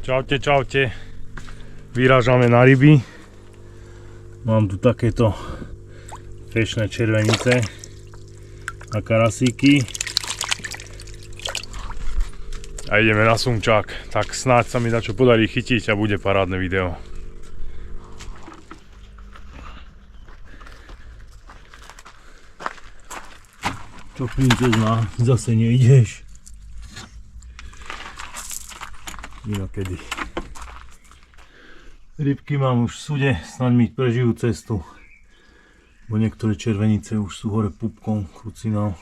Čaute, čaute. Vyrážame na ryby. Mám tu takéto fešné červenice a karasíky. A ideme na sumčák. Tak snáď sa mi dačo podarí chytiť a bude parádne video. Čo, princezna, zase neideš? Inokedy. Rybky mám už v súde, snáď mi prežijú cestu. Bo niektoré červenice už sú hore pupkom, krucinou.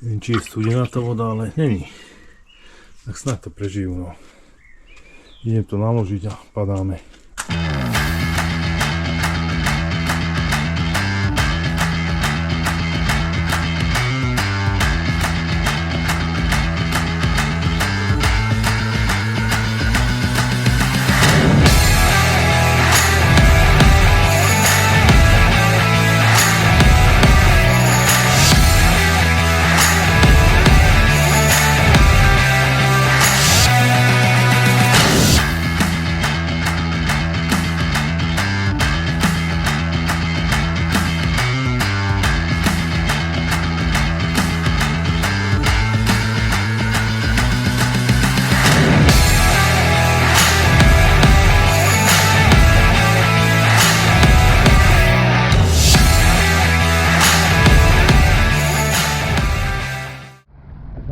Neviem, či je studená tá voda, ale není. Tak snáď to prežijú, no. Idem to naložiť a padáme.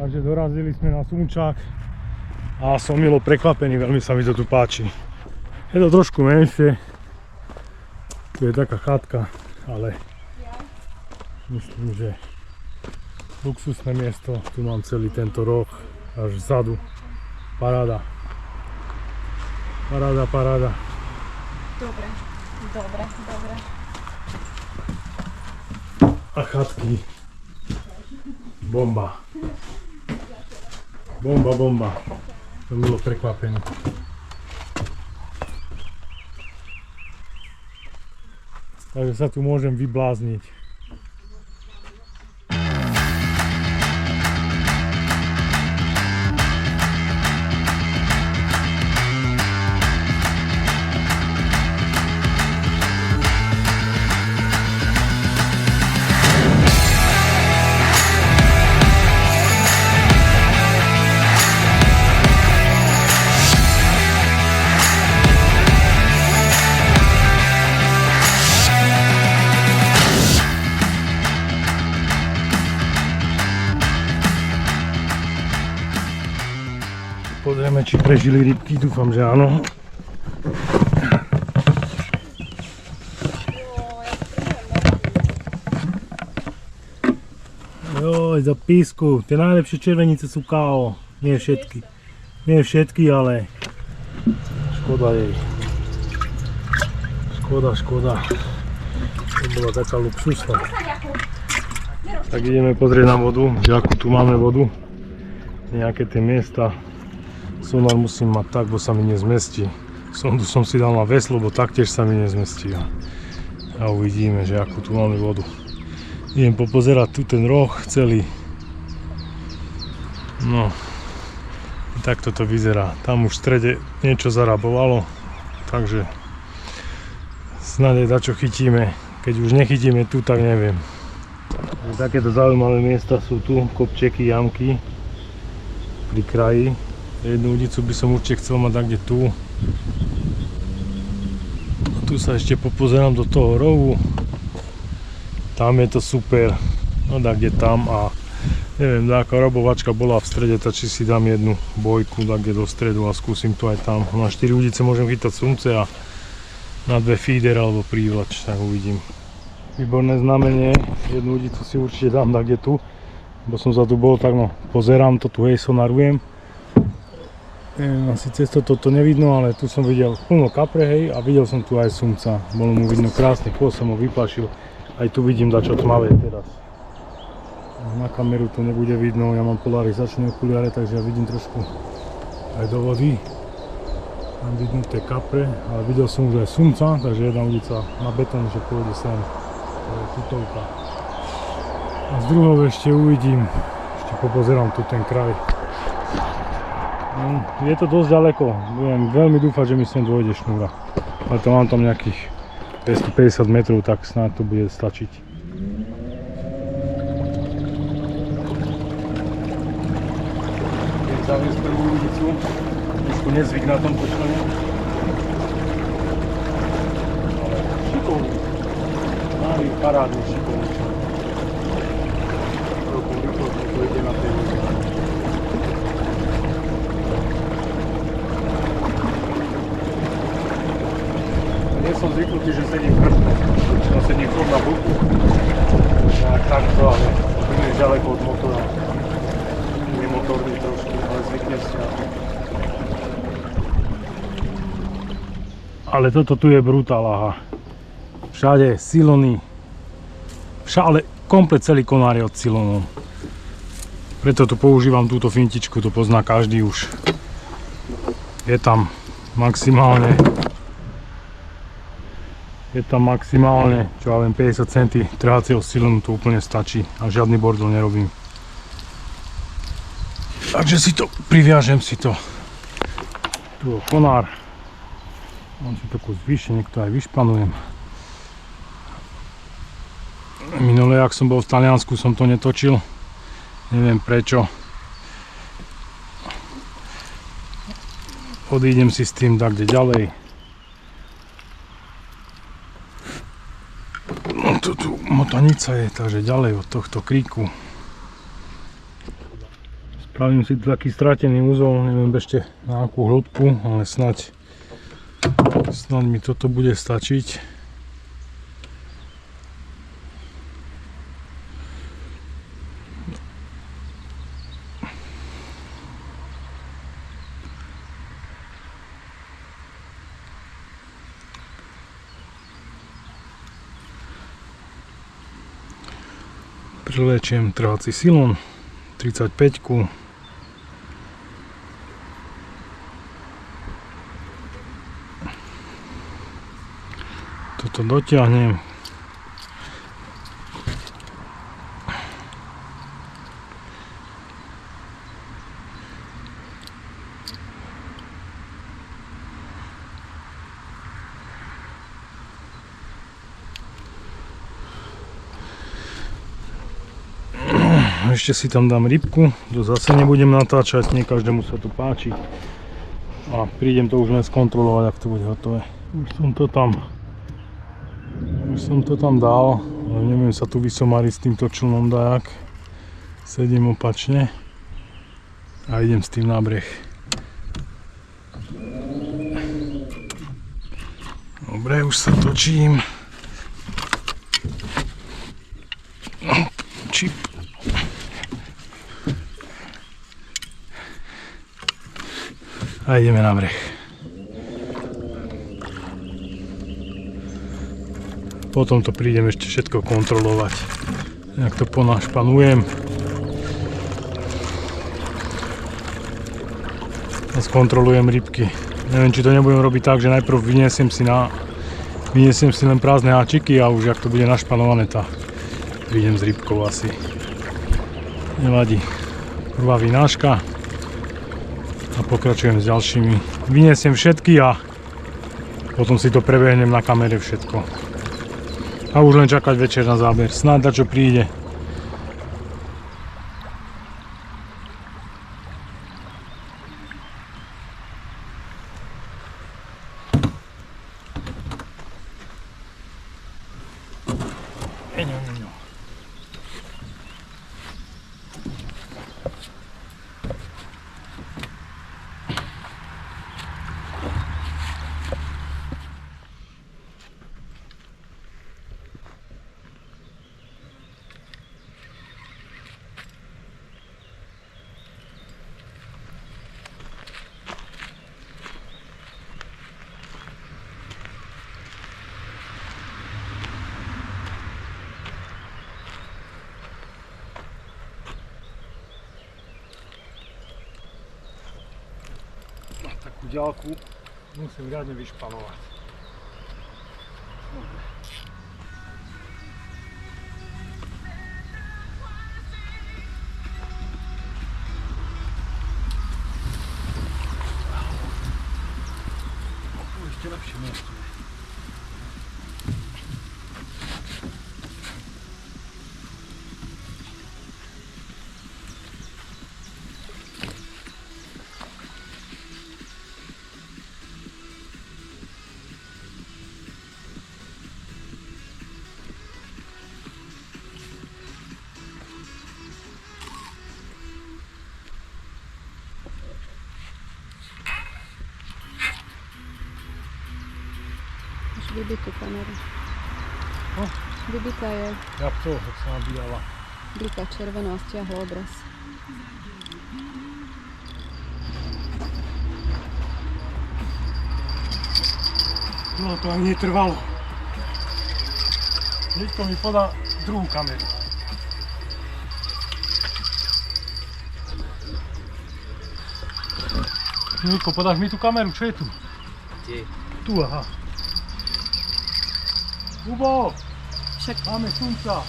Takže dorazili sme na sumčák a som milo prekvapený, veľmi sa mi to tu páči. Je to trošku menšie, tu je taká chatka, ale myslím, že luxusné miesto, tu mám celý tento roh až vzadu. Paráda. Paráda, paráda. Dobre, dobre, dobre. A chatky. Bomba. Bomba, bomba. Som bolo prekvapený. Takže sa tu môžem vyblázniť. Pozrieme, či prežili rybky, dúfam, že áno. Joj, za písku, tie najlepšie červenice sú KO. Nie všetky. Nie všetky, ale škoda jej. Škoda. To bola taká luxusná. Tak ideme pozrieť na vodu, že akú tu máme vodu. Nejaké tie miesta. Sonar musím mať tak, bo sa mi nezmestí. Sondu som si dal na veslo, bo taktiež sa mi nezmestí. A uvidíme, že akú tu máme vodu. Idem popozerať tu ten roh celý. No, takto to vyzerá. Tam už v strede niečo zarabovalo, takže snáď aj dačo chytíme. Keď už nechytíme tu, tak neviem. Takéto zaujímavé miesta sú tu, kopčeky, jamky pri kraji. Jednu udicu by som určite chcel mať niekde tu. Tu sa ešte popozerám do toho rohu. Tam je to super. No kde tam a neviem, aká robovačka bola v strede, tak či si dám jednu bojku kde do stredu a skúsim to aj tam. Na 4 udice môžem chytať sumce a na 2 feeder alebo prívlač, tak uvidím. Výborné znamenie, jednu udicu si určite dám kde tu. Bo som sa tu bol, tak no, pozerám to tu, hej, sonarujem. Asi cez toto nevidno, ale tu som videl plno kapre, hej, a videl som tu aj sumca. Bolo mu vidno krásny chvost, som ho vyplašil. Aj tu vidím dačo tmavé teraz. Na kameru to nebude vidno, ja mám polarizačné okuliare, takže ja vidím trošku aj do vody. Mám vidnuté kapre, ale videl som už aj sumca, takže jedna udica na betón, že pôjde sem. To je tutovka. A z druhou ešte uvidím, ešte popozerám tu ten kraj. Je to dosť ďaleko, budem veľmi dúfať, že mi sem dôjde šnúra. Ale to mám tam nejakých 250 metrov, tak snáď to bude stačiť. Keď zaviesť prvú ulicu, trošku nezvyk na tomto člene. Ale šikovný, malý, parádny šikovný člen. Trochu rýchlosť to ide na tej ulici. Nie som zvyknutý, že sedím krčne, väčšinou sedím furt na boku, nejak takto, ale príliš ďaleko od motora. Je motorný trošku, ale zvykneš si na to. Ale toto tu je brutál, aha. Všade silony, ale komplet celý konár je od silonov. Preto tu používam túto fintičku, to pozná každý už. Je tam maximálne, čo ja viem, 50 cm trhacieho silonu, to úplne stačí a žiadny bordel nerobím. Takže si to priviažem si to. Tu je konár. Mám si takú zvýšenie, nech to aj vyšpanujem. Minule, ak som bol v Taliansku, som to netočil. Neviem prečo. Odídem si s tým tak kde ďalej. No tu motanica je, takže ďalej od tohto kríku. Spravím si tu taký stratený úzol, neviem ešte na akú hĺbku, ale snáď mi toto bude stačiť. Prilečiem trhací silon 35-ku. Toto dotiahnem. Ešte si tam dám rybku, to zase nebudem natáčať, nie každému sa to páči. A prídem to už len skontrolovať, ak to bude hotové. Už som to tam dal, ale neviem sa tu vysomariť s týmto člnom dajak. Sedím opačne a idem s tým na breh. Dobre, už sa točím. Čip. A ideme na breh. Potom to prídem ešte všetko kontrolovať. Jak to ponašpanujem. A skontrolujem rybky. Neviem, či to nebudem robiť tak, že najprv vyniesiem si len prázdne háčiky a už ak to bude našpanované, tak prídem s rybkou asi. Nevadí. Prvá vynáška. A pokračujem s ďalšími. Vyniesiem všetky a potom si to prebehnem na kamere všetko. A už len čakať večer na záber. Snáď dačo príde. Takú ďalku musím riadne vyšpanovať. ešte lepšie miesto. Vybitú kameru. No. Vybitá je Jak to, jak sa nabíjala. blika červená a stiahla obraz. No to ani netrvalo. Niekto mi podá druhú kameru. Niko, podáš mi tú kameru, čo je tu? Kde? Tu, aha. Kubo, Však máme slnca.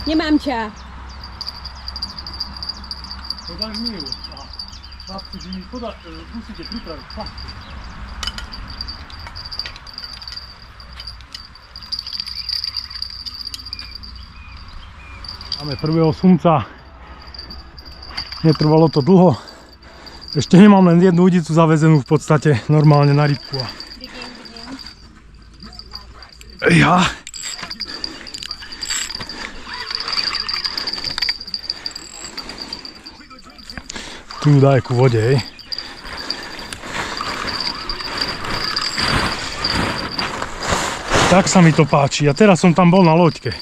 nemám ťa. Podáš mi ju. A chlapci, že mi podáš, musíte pripraviť chlapci. Máme prvého slnca. Netrvalo to dlho. Ešte nemám len jednu udicu zavezenú v podstate normálne na rybku. Ja. Tu daj ku vode, hej. Tak sa mi to páči. A teraz som tam bol na loďke.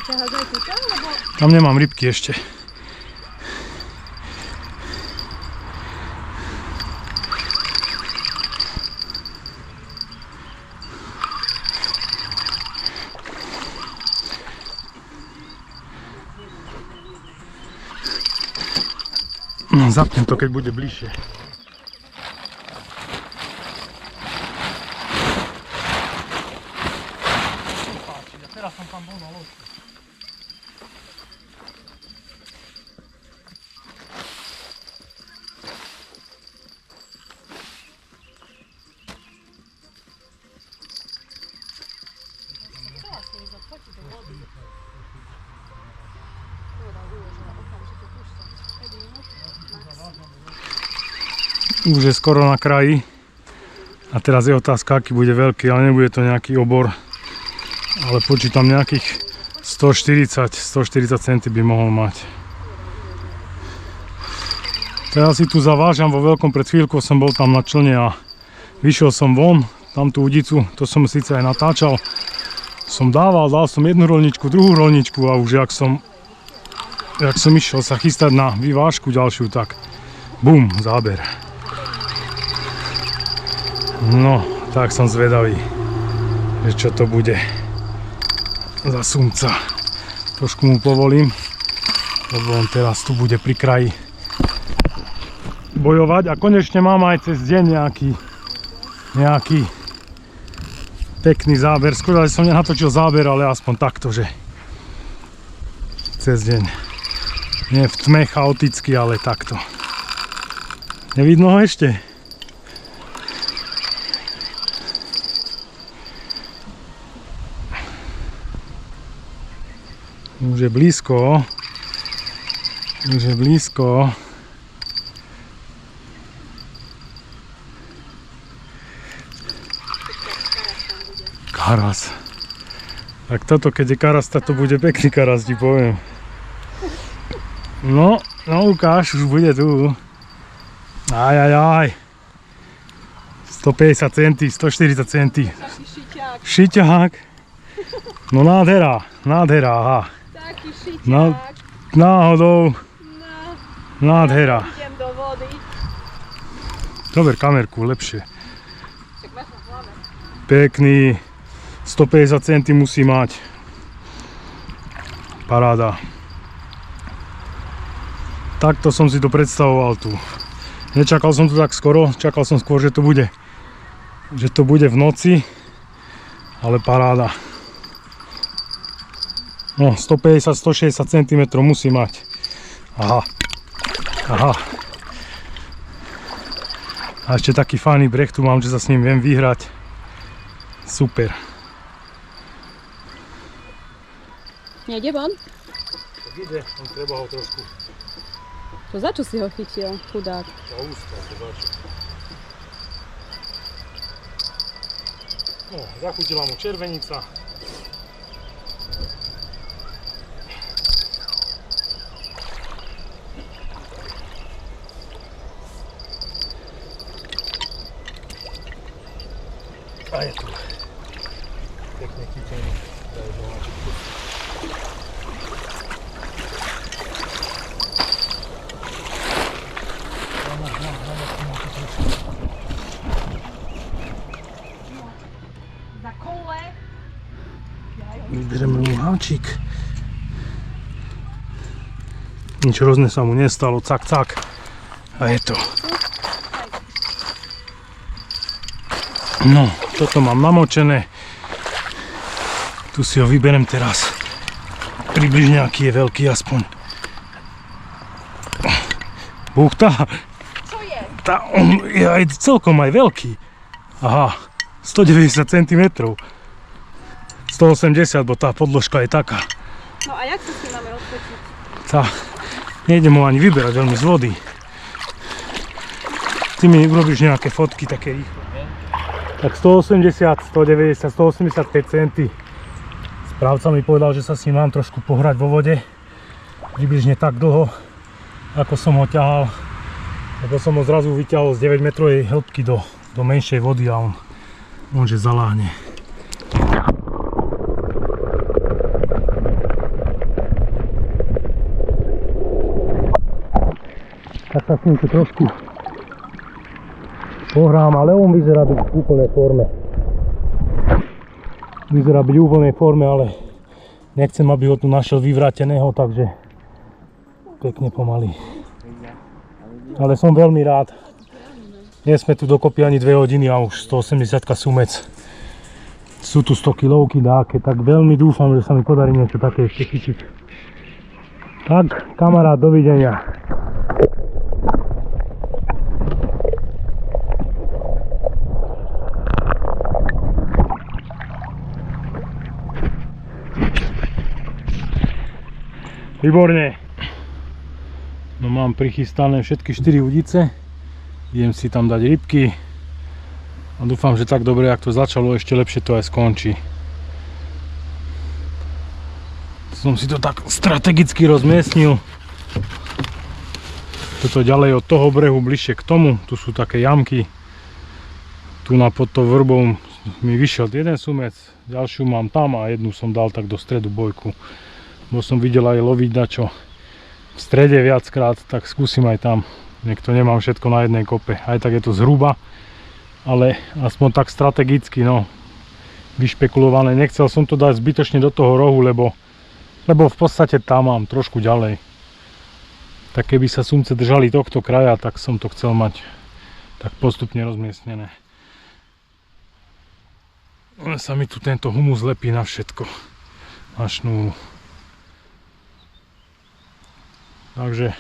Poťaháš aj túto, alebo... Tam nemám rybky ešte. No, zapnem to, keď bude bližšie. Teraz som tam bol na loďke. Už je skoro na kraji a teraz je otázka, aký bude veľký, ale nebude to nejaký obor, ale počítam nejakých 140 cm by mohol mať. Teraz si tu zavážam vo veľkom, pred chvíľkou som bol tam na člne a vyšiel som von, tam tú udicu, to som síce aj natáčal, som dal som jednu roľničku, druhú roľničku a už jak som išiel sa chystať na vyvážku ďalšiu, tak bum, záber. No, tak som zvedavý, že čo to bude za sumca. Trošku mu povolím, lebo on teraz tu bude pri kraji bojovať a konečne mám aj cez deň nejaký pekný záber. Skôr som nenatočil záber, ale aspoň takto, že cez deň. Nie v tme chaoticky, ale takto. Nevidno ho ešte? Už je blízko. Už je blízko. Karas. Tak toto, keď je karas, to bude pekný karas, ti poviem. No ukáž, už bude tu. Aj. 150 centy, 140 centy. Šiťák. No nádhera, aha. Taký šiťák. Náhodou. No, Nádhera. idem do vody. Dober kamerku, lepšie. Pekný 150 cm musí mať. Paráda. Takto som si to predstavoval tu. Nečakal som to tak skoro, čakal som skôr, že to bude v noci, ale paráda. No, 150-160 cm musí mať. Aha. A ešte taký fajný breh tu mám, že sa s ním viem vyhrať. Super. Nejde von? Tak ide, on treba ho trošku. To za čo si ho chytil, chudák? Za ústa, to za čo. No, zachutila mu červenica. A je tu. Pekne chytený. Daj doháček. Za koule. Vybereme mu háčik. Nič hrozné sa mu nestalo. Cak, cak. A je to. No, toto mám namočené. Tu si ho vyberem teraz. Približne aký je veľký aspoň. Buchta. Čo je? On je aj celkom aj veľký. Aha, 190 cm. 180, bo tá podložka je taká. No a jak sa s tým máme odfotiť? Nejdem ho ani vyberať veľmi z vody. Ty mi urobíš nejaké fotky také rýchle. Tak 180, 190, 185 cm. Správca mi povedal, že sa s ním mám trošku pohrať vo vode. Približne tak dlho, ako som ho ťahal. Lebo som ho zrazu vyťahol z 9 metrovej hĺbky do menšej vody a on že zaláhne. Tak sa s ním tu trošku pohrám, ale on vyzerá byť v úplnej forme. Vyzerá byť v úplnej forme, ale nechcem, aby ho tu našiel vyvráteného, takže pekne pomaly. Ale som veľmi rád. Nie sme tu dokopy ani 2 hodiny a už 180 sumec. Sú tu 100 kilovky dáke, tak veľmi dúfam, že sa mi podarí niečo také ešte chytiť. Tak, kamarát, dovidenia. Výborne. No mám prichystané všetky 4 udice. Idem si tam dať rybky. A dúfam, že tak dobre, jak to začalo, ešte lepšie to aj skončí. Som si to tak strategicky rozmiestnil. Toto ďalej od toho brehu, bližšie k tomu. Tu sú také jamky. Tu pod tou vrbou mi vyšiel jeden sumec. Ďalšiu mám tam a jednu som dal tak do stredu bojku. Bo som videl aj loviť dačo v strede viackrát, tak skúsim aj tam. Nech to nemám všetko na jednej kope. Aj tak je to zhruba, ale aspoň tak strategicky, no, vyšpekulované. Nechcel som to dať zbytočne do toho rohu, lebo v podstate tam mám trošku ďalej. Tak keby sa sumce držali tohto kraja, tak som to chcel mať tak postupne rozmiestnené. Ale sa mi tu tento humus lepí na všetko. Na šnúru. Takže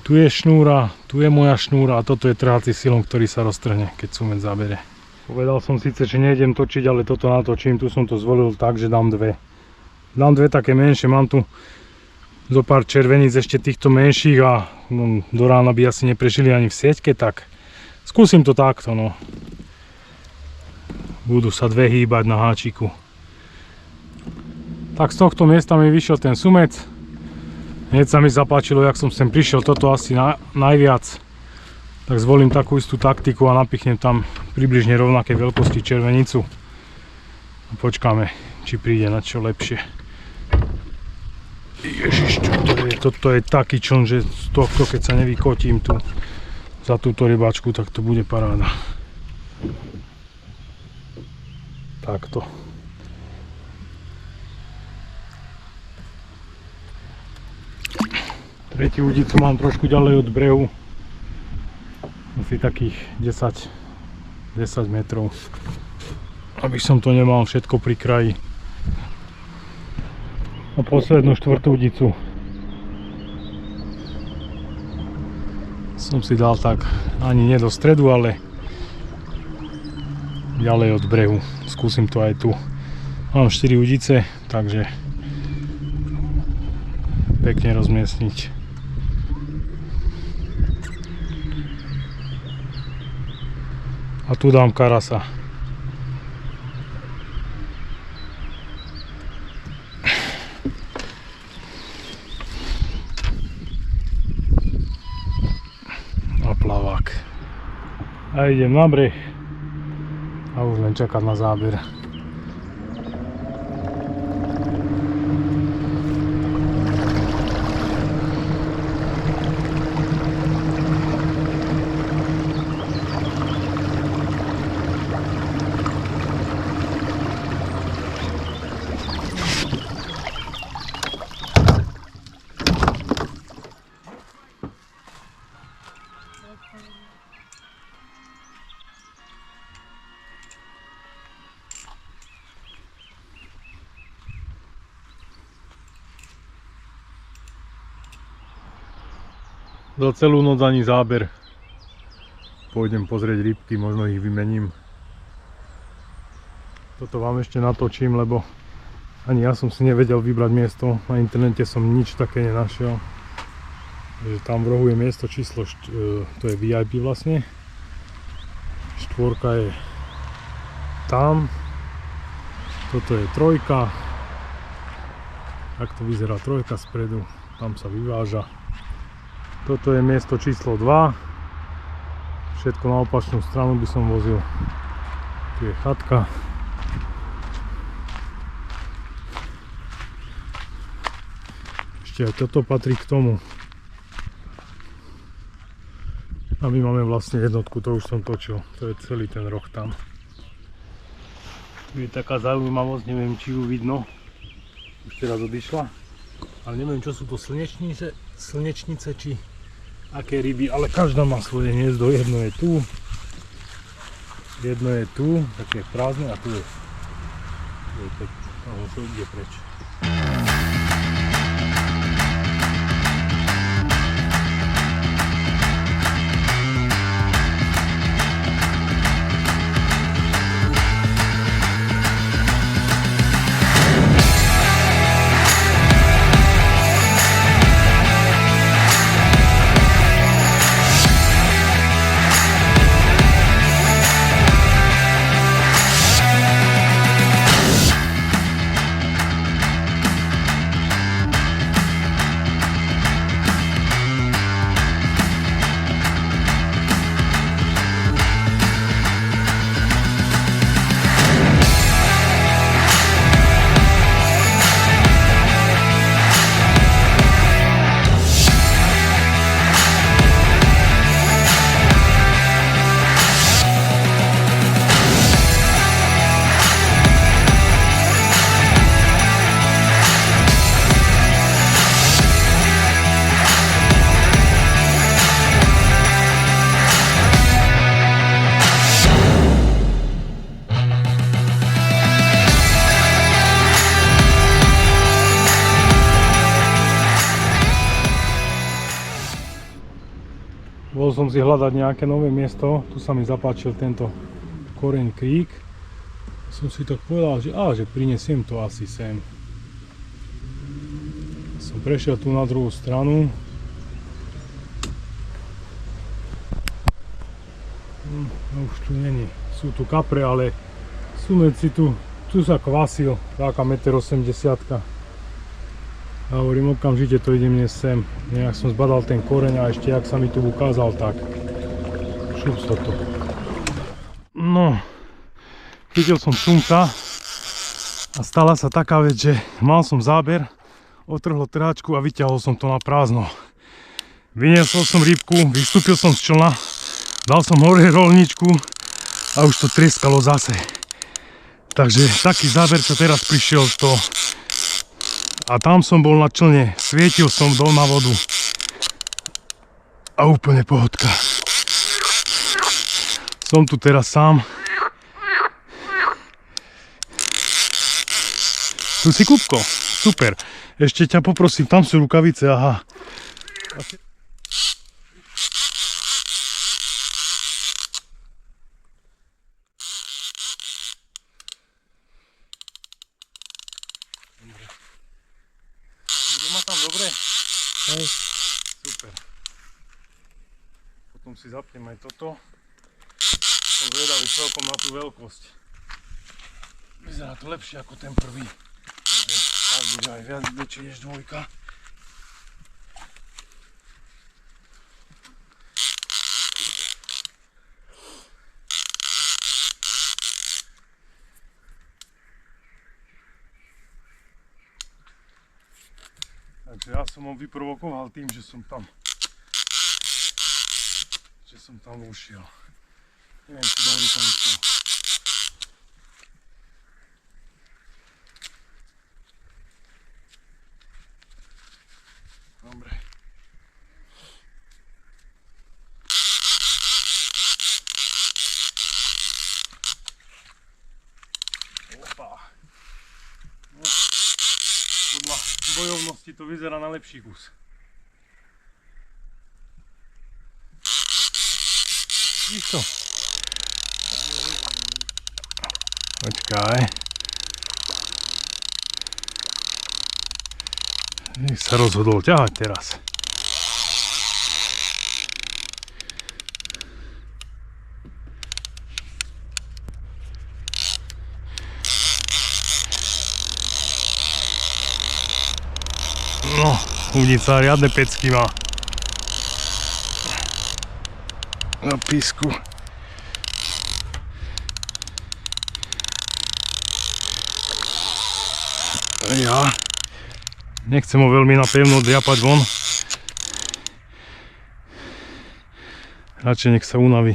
tu je šnúra, tu je moja šnúra a toto je trhací silom, ktorý sa roztrhne, keď sumec zabere. Povedal som síce, že nejdem točiť, ale toto natočím. Tu som to zvolil tak, že dám dve. Dám dve také menšie, mám tu zo pár červeníc ešte týchto menších a no, do rána by asi neprežili ani v sieťke, tak skúsim to takto, no. Budú sa dve hýbať na háčiku. Tak z tohto miesta mi vyšiel ten sumec. Hneď sa mi zapáčilo, jak som sem prišiel, toto asi najviac. Tak zvolím takú istú taktiku a napichnem tam približne rovnaké veľkosti červenicu. A počkáme, či príde na čo lepšie. Ježiš, čo to je? Toto je taký čln, že z tohto, keď sa nevykotím tu za túto rybačku, tak to bude paráda. Takto. Tretiu udicu mám trošku ďalej od brehu. Asi takých 10 metrov. Aby som to nemal všetko pri kraji. A poslednú štvrtú udicu som si dal tak ani nie do stredu, ale ďalej od brehu. Skúsim to aj tu. Mám 4 udice, takže pekne rozmiestniť. A tu dám karasa. A plavák. A idem na breh. A už len čakať na záber. Za celú noc ani záber. Pôjdem pozrieť rybky, možno ich vymením. Toto vám ešte natočím, lebo ani ja som si nevedel vybrať miesto. Na internete som nič také nenašiel. Takže tam v rohu je miesto číslo, to je VIP vlastne. Štvorka je tam. Toto je trojka. Takto vyzerá trojka spredu. Tam sa vyváža. Toto je miesto číslo 2. Všetko na opačnú stranu by som vozil. Tu je chatka. Ešte aj toto patrí k tomu. A my máme vlastne jednotku, to už som točil. To je celý ten roh tam. Tu je taká zaujímavosť, neviem či ju vidno. Už teraz odišla. Ale neviem čo sú to slnečnice či aké ryby, ale každá má svoje hniezdo. Jedno je tu, také prázdne a tu je pekné. No, to ide preč. Bol som si hľadať nejaké nové miesto, tu sa mi zapáčil tento Koreň Creek. Som si tak povedal, že prinesiem to asi sem. Som prešiel tu na druhú stranu. Už tu není, sú tu kapre, ale sumec si tu sa kvasil, taká 1,80 m. A hovorím, okamžite to idem dnes sem. Nejak som zbadal ten koreň a ešte jak sa mi tu ukázal, tak šup sa to. No, chytil som sumka a stala sa taká vec, že mal som záber, otrhlo trhačku a vyťahol som to na prázdno. Vyniesol som rybku, vystúpil som z člna, dal som hore roľničku a už to trieskalo zase. Takže taký záber, čo teraz prišiel, to... A tam som bol na člne, svietil som dol na vodu. A úplne pohodka. Som tu teraz sám. Tu si Kupko, super. Ešte ťa poprosím, tam sú rukavice, aha. Ide ma tam dobre? Hej. Super. Potom si zapnem aj toto. Som zvedavý celkom na tú veľkosť. Vyzerá to lepšie ako ten prvý. Tak bude aj viac väčšie než dvojka. Takže ja som ho vyprovokoval tým, že som tam ušiel. Neviem, či dá rukavicu. Dobre. Opa. No. Podľa bojovnosti to vyzerá na lepší kus. Vidíš to? Počkaj. Nech sa rozhodol ťahať teraz. No, Única riadne pecky má. Na písku. Ja nechcem ho veľmi napevno driapať von. Radšej nech sa unaví.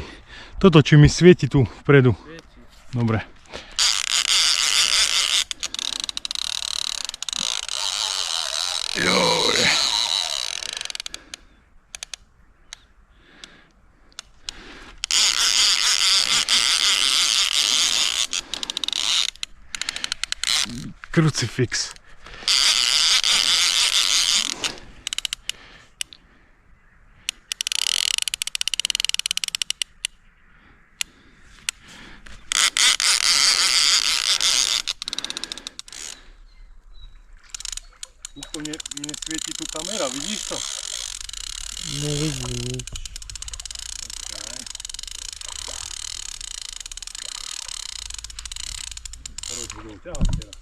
Toto či mi svieti tu vpredu. Dobre. Joj. Krucifix. Úplne mne svieti tu kamera, vidíš to? Nevidím nič. Sa rozhodol ťahať teraz.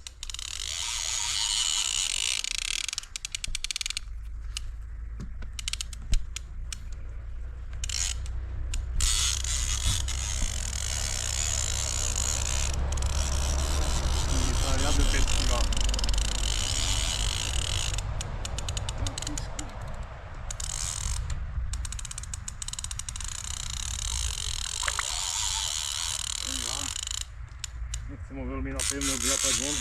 Riadne pecky má. Nechcem ho veľmi napevno driapať von.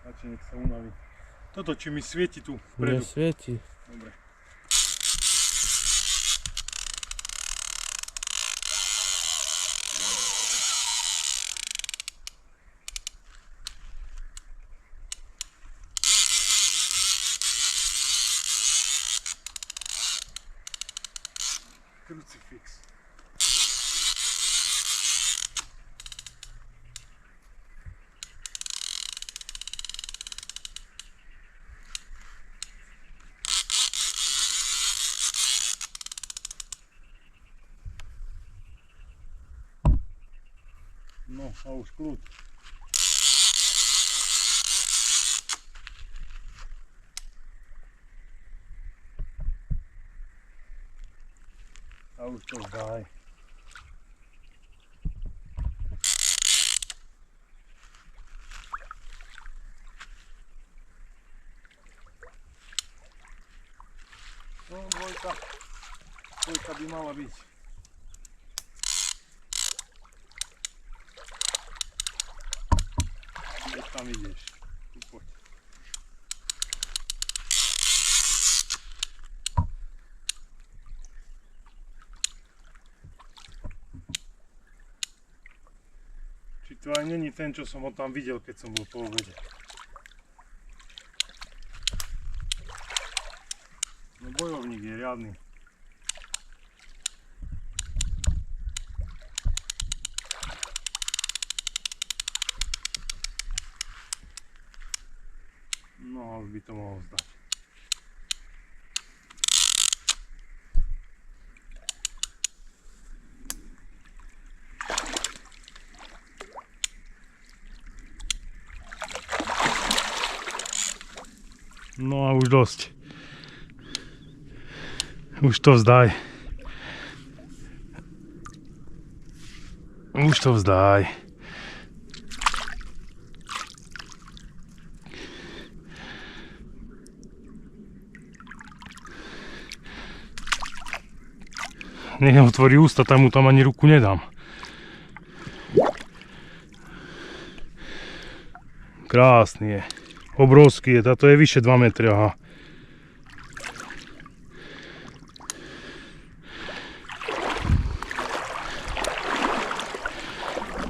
Radšej nech sa unaví. Toto či mi svieti tu vpredu. Mne svieti. Dobre. Krucifix. No a už kľud. A už to vzdaj. No, dvojka by mala byť. tam ideš. Tu poď. Či to aj není ten, čo som ho tam videl, keď som bol po obede. No bojovník je riadny. No a už by to mohol zdať. No a už dosť. Už to vzdaj. Už to vzdaj. Nech otvorí ústa, tam mu tam ani ruku nedám. Krásny je. Obrovský je, táto je vyše 2 metry, aha.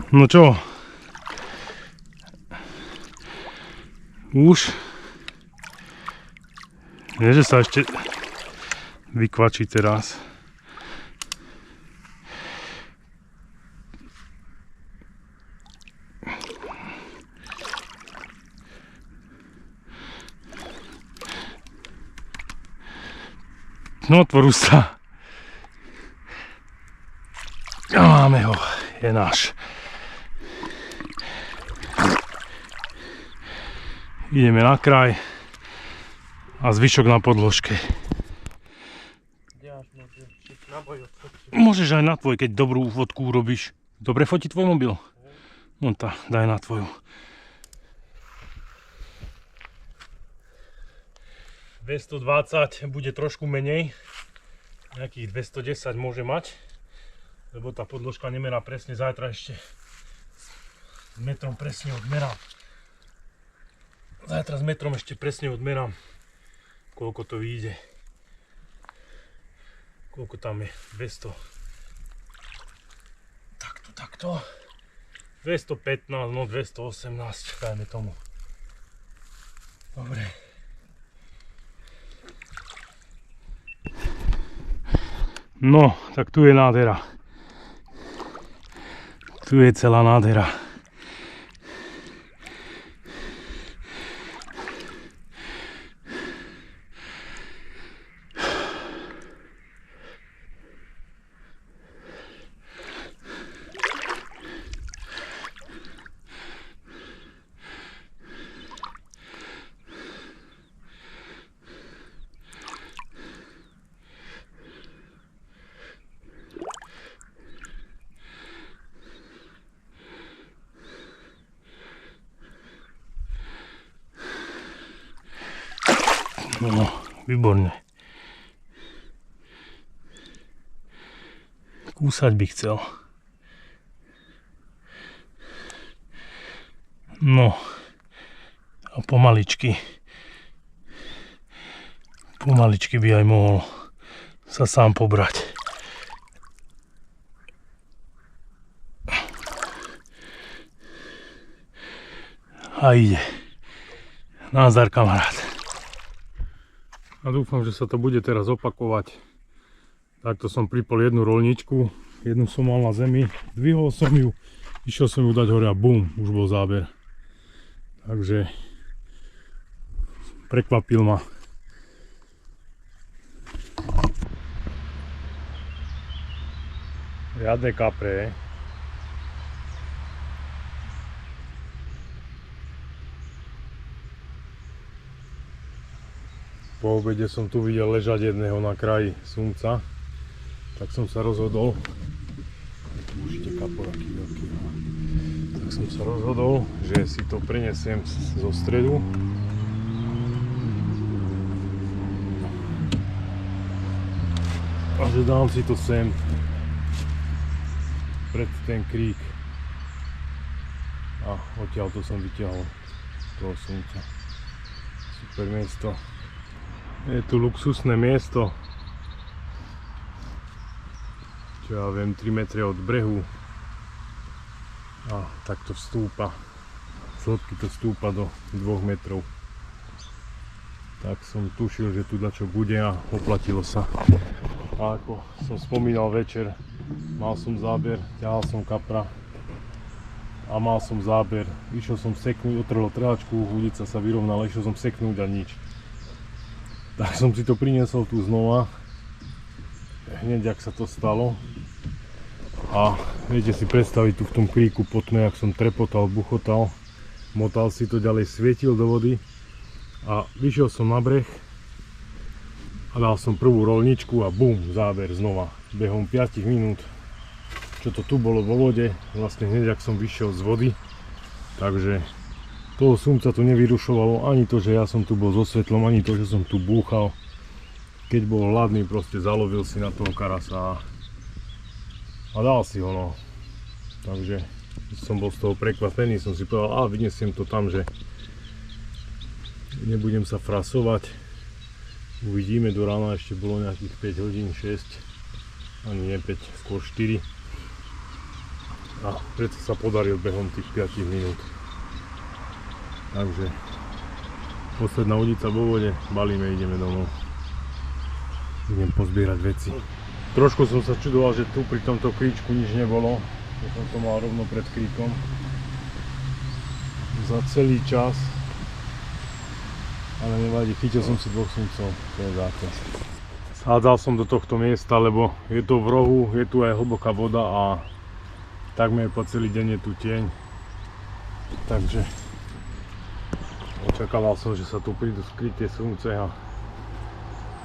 No čo? Už? Nie, že sa ešte vykvačí teraz. No otvor ústa. A máme ho, je náš. Ideme na kraj a zvyšok na podložke. Môžeš aj na tvoj, keď dobrú fotku urobíš. Dobre fotí tvoj mobil? No tá, daj na tvoju. 220 bude trošku menej, nejakých 210 môže mať, lebo tá podložka nemerá presne, zajtra ešte s metrom presne odmerám. Zajtra s metrom ešte presne odmerám, koľko to vyjde. Koľko tam je? 200. Takto. 215, no 218, dajme tomu. Dobre. No, tak tu je nádhera. Tu je celá nádhera. No, výborne. Kúsať by chcel. No. A pomaličky by aj mohol sa sám pobrať. A ide. Nazdar, kamarát. A dúfam, že sa to bude teraz opakovať. Takto som pripol jednu roľničku, jednu som mal na zemi, zdvihol som ju, išiel som ju dať hore a bum, už bol záber. Takže prekvapil ma. Riadne kapre. Po obede som tu videl ležať jedného na kraji sumca, tak som sa rozhodol, užite kaporáky veľký, tak som sa rozhodol, že si to prinesiem zo stredu. A že dám si to sem pred ten krík a odtiaľ to som vyťahol. toho slnca. Super miesto. Je tu luxusné miesto. Čo ja viem, 3 metre od brehu. A takto vstúpa. Z hĺbky to vstúpa do 2 metrov. Tak som tušil, že tu dačo bude a oplatilo sa. A ako som spomínal večer, mal som záber, ťahal som kapra a mal som záber. Išiel som seknúť, otrhlo trhačku, ulica sa vyrovnala, išiel som seknúť a nič. Tak som si to priniesol tu znova, hneď ak sa to stalo. A viete si predstaviť tu v tom kríku po tme, jak som trepotal, buchotal, motal si to ďalej, svietil do vody. A vyšiel som na breh a dal som prvú roľničku a bum, záber znova. Behom 5 minút, čo to tu bolo vo vode, vlastne hneď ak som vyšiel z vody. Takže toho slnca tu nevyrušovalo ani to, že ja som tu bol so svetlom, ani to, že som tu búchal. Keď bol hladný, proste zalovil si na toho karasa a dal si ho, no. Takže som bol z toho prekvapený, som si povedal, vyniesiem to tam, že nebudem sa frasovať. Uvidíme, do rána ešte bolo nejakých 5 hodín, 6, ani nie 5, skôr 4. A preto sa podaril behom tých 5 minút. Takže posledná udica vo vode, balíme, ideme domov. Idem pozbierať veci. Trošku som sa čudoval, že tu pri tomto kríčku nič nebolo. Ja som to mal rovno pred kríkom. Za celý čas. Ale nevadí, chytil som si 2 slncov, to je základ. Sádzal som do tohto miesta, lebo je to v rohu, je tu aj hlboká voda a takmer po celý deň je tu tieň. Takže očakával som, že sa tu prídu skryté slnce a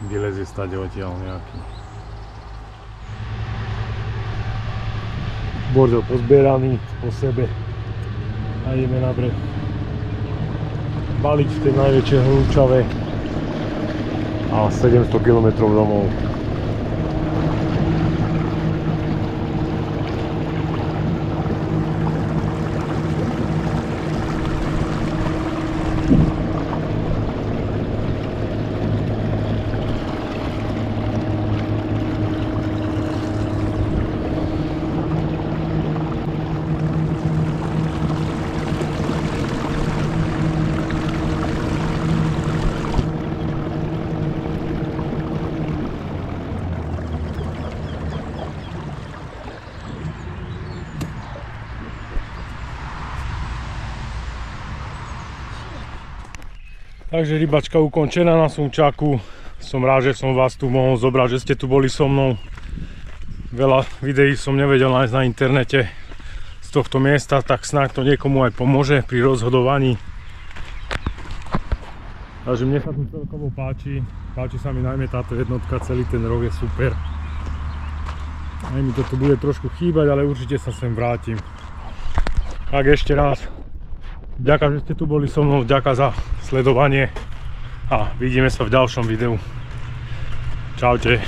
vylezie stade odtiaľ nejaký. Bordel pozbieraný po sebe a ideme na breh. Baliť v tej najväčšej Hlučave a 700 km domov. Takže rybačka ukončená na Slnčáku. Som rád, že som vás tu mohol zobrať, že ste tu boli so mnou. Veľa videí som nevedel nájsť na internete z tohto miesta, tak snáď to niekomu aj pomôže pri rozhodovaní. Takže mne sa tu celkovo páči. Páči sa mi najmä táto jednotka, celý ten roh je super. Aj mi to tu bude trošku chýbať, ale určite sa sem vrátim. Tak ešte raz. Ďakujem, že ste tu boli so mnou, ďakujem za sledovanie a vidíme sa v ďalšom videu. Čaute.